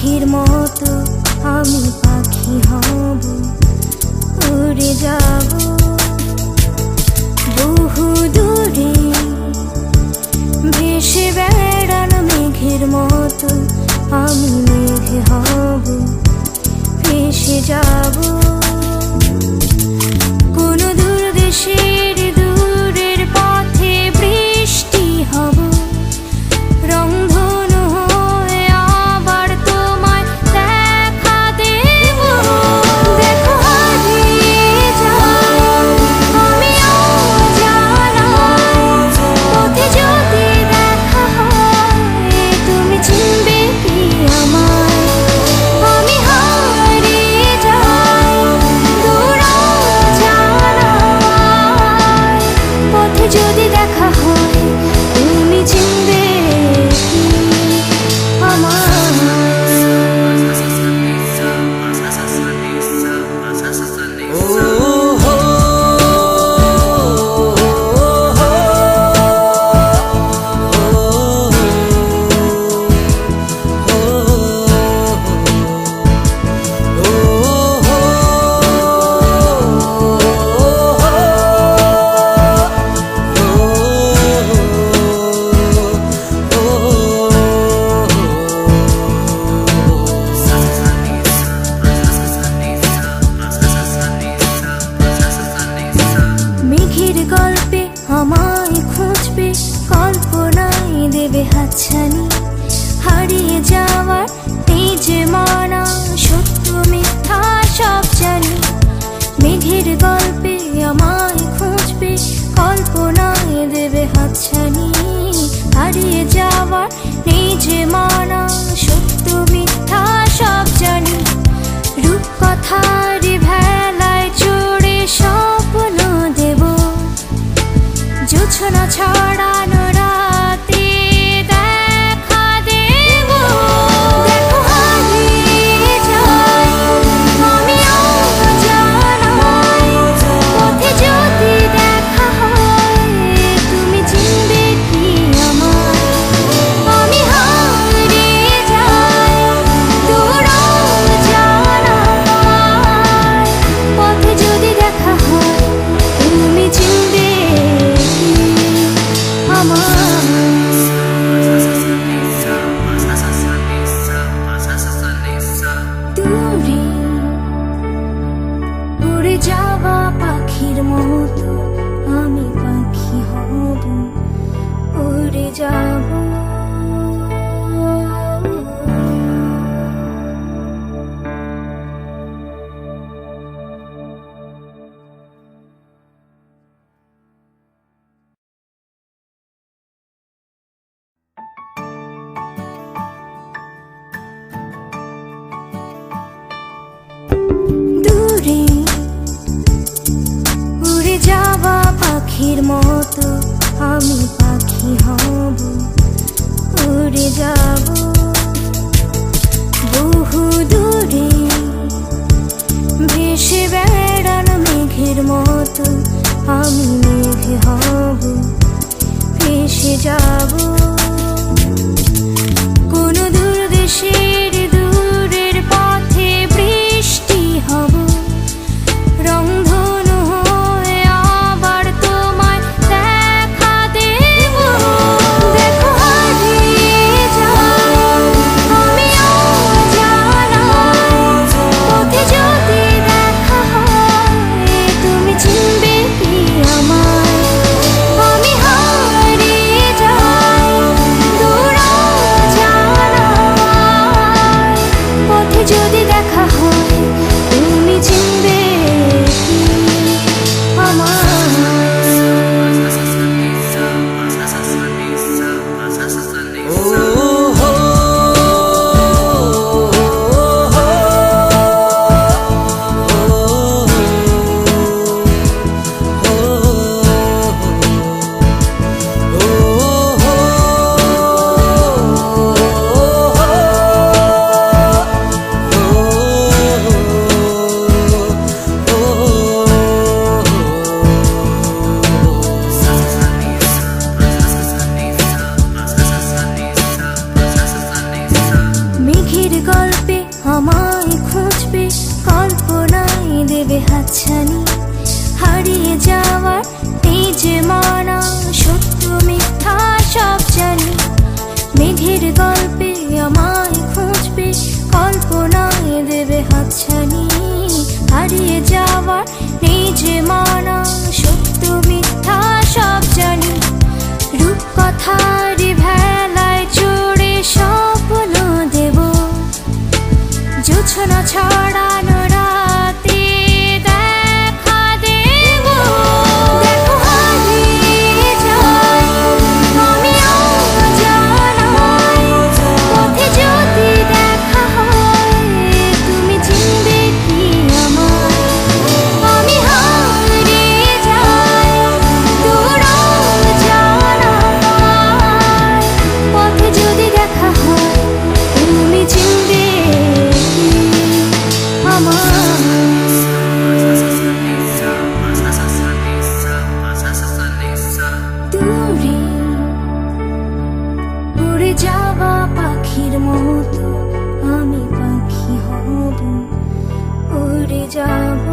পাখির মতো আমি পাখি হব, উড়ে যাব বহু দূরে, ভেসে বেড়ানো মেঘের মতো আমি মেঘ হব, ভেসে যাব কোনো দূর দেশের দূরের পথে বৃষ্টি হব, রংধনু হয়ে আবার তোমায় দেখা দেব। দেখো হারিয়ে যাই আমি অজানায়, পথে যদি দেখা হয় তুমি চিনবে কি আমায়। আমি হারিয়ে যাই দূর অজানায়, পথে যদি দেখা হয় তুমি চিনবে কি আমায়। মেঘের গল্পে আমায় খুঁজবে, কল্পনায় দেবে হাতছানি, হারিয়ে যাওয়ার এই যে মানা সত্য মিথ্যা সব জানি। মেঘের গল্পে আমায় খুঁজবে, কল্পনায় দেবে হাতছানি, হারিয়ে যাওয়ার এই যে মানা সত্য মিথ্যা সব জানি। রূপকথার ভেলায় চড়ে স্বপ্ন দেব, জোছনা ছড়ানো রাতে দেখা দেব। দেখো হারিয়ে যাই আমি অজানায়, পথে যদি দেখা হয় তুমি চিনবে কি আমায়। আমি হারিয়ে যাই দূর অজানায়, পথে যদি দেখা হয় তুমি চিনবে কি আমায়। দূরে উড়ে যাওয়া পাখির মতো আমি পাখি হব, উড়ে যাব। দূরে উড়ে যাওয়া পাখির মতো আমি পাখি হব, উড়ে যাব বহু দূরে, ভেসে বেড়ানো মেঘের মতো আমি মেঘ হব, ভেসে যাব কোনো দূর দেশের দূরের পথে বৃষ্টি হব, রংধনু হয়ে আবার তোমায় দেখা দেব। দেখো হারিয়ে যাই আমি অজানায়, পথে যদি দেখা হয় তুমি চিনবে কি আমায়। আমি হারিয়ে যাই জানি হারিয়ে যাওয়ার নিজে মানা সত্য মিথ্যা সব জানি রূপকথার ভেলায় চড়ে স্বপ্ন দেব জোছনা ছড়ানো রাতে দেখা দেব দেখো হারিয়ে যাই আমি অজানায় পথে যদি দেখা হয় তুমি চিনবে কি আমায় আমি হারিয়ে যাই দূর অজানায় পথে যদি দেখা হয় তুমি চিনবে কি আমায় দূরে উড়ে যাওয়া পাখির মতো আমি পাখি হব উড়ে যাব